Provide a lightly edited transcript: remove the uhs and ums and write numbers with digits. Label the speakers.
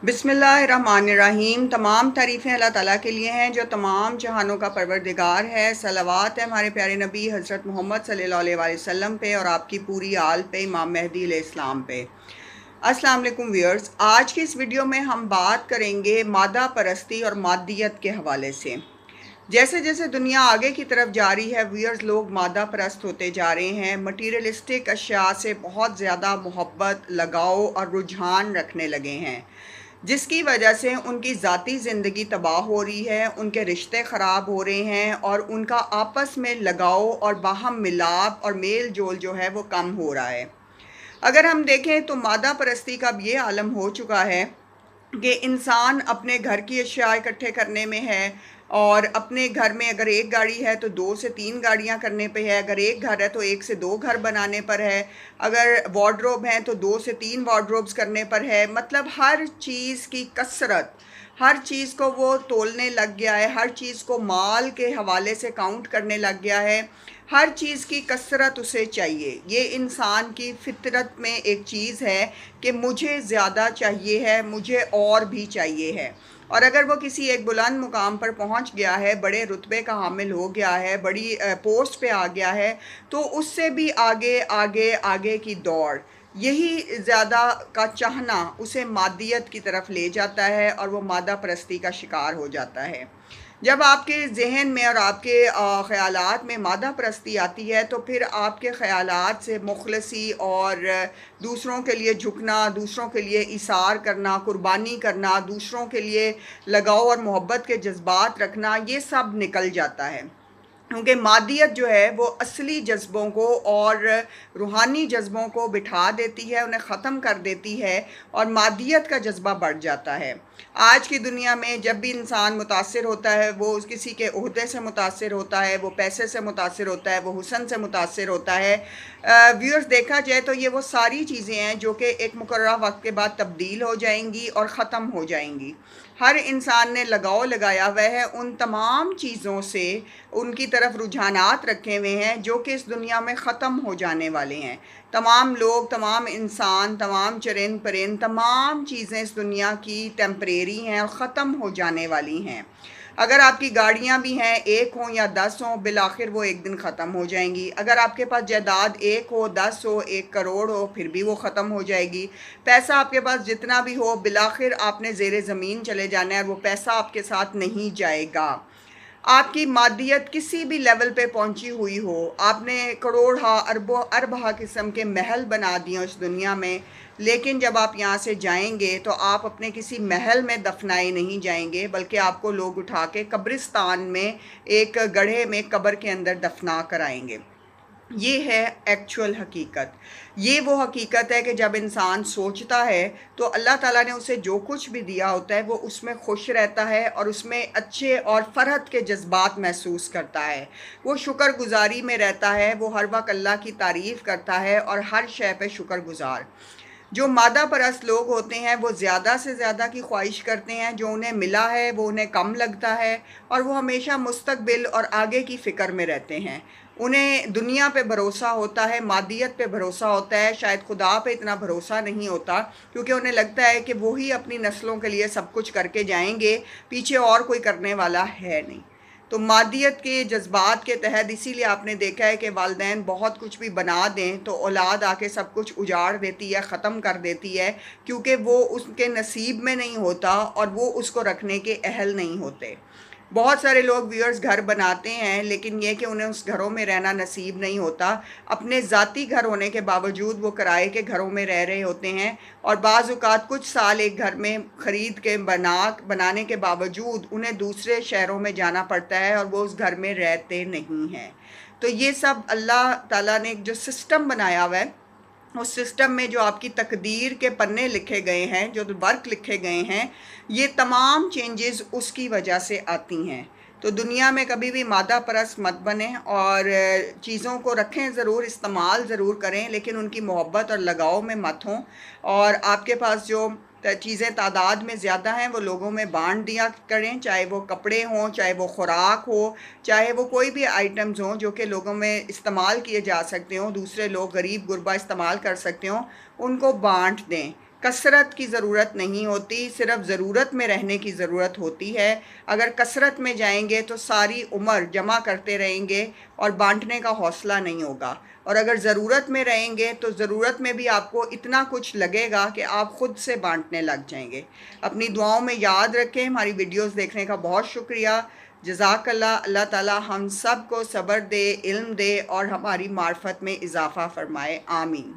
Speaker 1: बिस्मिल्लाहिर्रहमानिर्रहीम। तमाम तारीफ़ें अल्लाह ताला के लिए हैं जो तमाम जहानों का परवरदिगार है। सलावत है हमारे प्यारे नबी हज़रत मोहम्मद सल्लल्लाहु अलैहि वसल्लम पे और आपकी पूरी आल पे, इमाम मेहदी अलैहिस्सलाम पे। अस्सलाम वालेकुम व्यूअर्स, आज की इस वीडियो में हम बात करेंगे मादा परस्ती और मादियत के हवाले से। जैसे जैसे दुनिया आगे की तरफ जा रही है व्यूअर्स, लोग मादा परस्त होते जा रहे हैं। मटीरियलिस्टिक अशिया से बहुत ज़्यादा मोहब्बत, लगाव और रुझान रखने लगे हैं, जिसकी वजह से उनकी ज़ाती ज़िंदगी तबाह हो रही है, उनके रिश्ते ख़राब हो रहे हैं और उनका आपस में लगाव और बाहम मिलाप और मेल जोल जो है वो कम हो रहा है। अगर हम देखें तो मादा परस्ती का अब ये आलम हो चुका है कि इंसान अपने घर की अशिया इकट्ठे करने में है, और अपने घर में अगर एक गाड़ी है तो 2 से 3 गाड़ियां करने पे है, अगर एक घर है तो 1 से 2 घर बनाने पर है, अगर वार्डरोब हैं तो 2 से 3 वार्डरोब्स करने पर है। मतलब हर चीज़ की कसरत, हर चीज़ को वो तोलने लग गया है, हर चीज़ को माल के हवाले से काउंट करने लग गया है, हर चीज़ की कसरत उसे चाहिए। ये इंसान की फितरत में एक चीज़ है कि मुझे ज़्यादा चाहिए है, मुझे और भी चाहिए है। और अगर वो किसी एक बुलंद मुकाम पर पहुंच गया है, बड़े रुतबे का हामिल हो गया है, बड़ी पोस्ट पे आ गया है, तो उससे भी आगे आगे आगे की दौड़, यही ज़्यादा का चाहना उसे मादियत की तरफ ले जाता है और वो मादा परस्ती का शिकार हो जाता है। जब आपके ज़हन में और आपके ख़यालात में मादा परस्ती आती है तो फिर आपके ख़यालात से मुखलसी और दूसरों के लिए झुकना, दूसरों के लिए इसार करना, कुर्बानी करना, दूसरों के लिए लगाव और मोहब्बत के जज्बात रखना, ये सब निकल जाता है। क्योंकि मादियत जो है वो असली जज्बों को और रूहानी जज्बों को बिठा देती है, उन्हें ख़त्म कर देती है और मादियत का जज्बा बढ़ जाता है। आज की दुनिया में जब भी इंसान मुतासिर होता है, वो किसी के ओहदे से मुतासिर होता है, वो पैसे से मुतासिर होता है, वो हुस्न से मुतासिर होता है। व्यूअर्स, देखा जाए तो ये वो सारी चीज़ें हैं जो कि एक मुकर्रर वक्त के बाद तब्दील हो जाएंगी और ख़त्म हो जाएंगी। हर इंसान ने लगाव लगाया हुआ है उन तमाम चीज़ों से, उनकी तरफ रुझानात रखे हुए हैं जो कि इस दुनिया में ख़त्म हो जाने वाले हैं। तमाम लोग, तमाम इंसान, तमाम चरिंद परिंद, तमाम चीज़ें इस दुनिया की टेम्परेरी हैं और ख़त्म हो जाने वाली हैं। अगर आपकी गाड़ियाँ भी हैं, 1 हों या 10 हों, बिलाखिर वो एक दिन ख़त्म हो जाएंगी। अगर आपके पास जायदाद 1 हो, 10 हो, 1 करोड़ हो, फिर भी वो ख़त्म हो जाएगी। पैसा आपके पास जितना भी हो, बिलाखिर आपने ज़ेरे ज़मीन चले जाना है और वो पैसा आपके साथ नहीं जाएगा। आपकी मादियत किसी भी लेवल पे पहुंची हुई हो, आपने करोड़ा अरबों अरबा किस्म के महल बना दिए इस दुनिया में, लेकिन जब आप यहाँ से जाएंगे तो आप अपने किसी महल में दफनाए नहीं जाएंगे, बल्कि आपको लोग उठा के कब्रिस्तान में, एक गड्ढे में, कब्र के अंदर दफना कर आएंगे। ये है एक्चुअल हकीकत। ये वो हकीकत है कि जब इंसान सोचता है तो अल्लाह ताला ने उसे जो कुछ भी दिया होता है वो उसमें खुश रहता है और उसमें अच्छे और फ़रहत के जज्बात महसूस करता है। वो शुक्रगुजारी में रहता है, वो हर वक्त अल्लाह की तारीफ़ करता है और हर शय पे शुक्रगुजार। जो मादा परस्त लोग होते हैं वो ज़्यादा से ज़्यादा की ख्वाहिश करते हैं, जो उन्हें मिला है वो उन्हें कम लगता है और वो हमेशा मुस्तकबिल और आगे की फ़िक्र में रहते हैं। उन्हें दुनिया पे भरोसा होता है, मादियत पे भरोसा होता है, शायद खुदा पे इतना भरोसा नहीं होता, क्योंकि उन्हें लगता है कि वो ही अपनी नस्लों के लिए सब कुछ करके जाएंगे, पीछे और कोई करने वाला है नहीं। तो मादियत के जज्बात के तहत इसीलिए आपने देखा है कि वालिदैन बहुत कुछ भी बना दें तो औलाद आके सब कुछ उजाड़ देती है, ख़त्म कर देती है, क्योंकि वो उसके नसीब में नहीं होता और वो उसको रखने के अहल नहीं होते। बहुत सारे लोग व्यूअर्स घर बनाते हैं, लेकिन ये कि उन्हें उस घरों में रहना नसीब नहीं होता। अपने ज़ाती घर होने के बावजूद वो किराए के घरों में रह रहे होते हैं और बाज़ औक़ात कुछ साल एक घर में ख़रीद के बनाने के बावजूद उन्हें दूसरे शहरों में जाना पड़ता है और वो उस घर में रहते नहीं हैं। तो ये सब अल्लाह ताला ने एक जो सिस्टम बनाया हुआ है, उस सिस्टम में जो आपकी तकदीर के पन्ने लिखे गए हैं, जो वर्क लिखे गए हैं, ये तमाम चेंजेस उसकी वजह से आती हैं। तो दुनिया में कभी भी मादा परस्त मत बने और चीज़ों को रखें ज़रूर, इस्तेमाल ज़रूर करें, लेकिन उनकी मोहब्बत और लगाव में मत हों। और आपके पास जो चीज़ें तादाद में ज़्यादा हैं वो लोगों में बांट दिया करें, चाहे वो कपड़े हों, चाहे वो खुराक हो, चाहे वो कोई भी आइटम्स हों जो कि लोगों में इस्तेमाल किए जा सकते हों, दूसरे लोग गरीब गुरबा इस्तेमाल कर सकते हों, उनको बांट दें। کثرت کی ضرورت نہیں ہوتی، صرف ضرورت میں رہنے کی ضرورت ہوتی ہے۔ اگر کثرت میں جائیں گے تو ساری عمر جمع کرتے رہیں گے اور بانٹنے کا حوصلہ نہیں ہوگا، اور اگر ضرورت میں رہیں گے تو ضرورت میں بھی آپ کو اتنا کچھ لگے گا کہ آپ خود سے بانٹنے لگ جائیں گے۔ اپنی دعاؤں میں یاد رکھیں۔ ہماری ویڈیوز دیکھنے کا بہت شکریہ۔ جزاک اللہ۔ اللہ تعالی ہم سب کو صبر دے، علم دے اور ہماری معرفت میں اضافہ فرمائے۔ آمین۔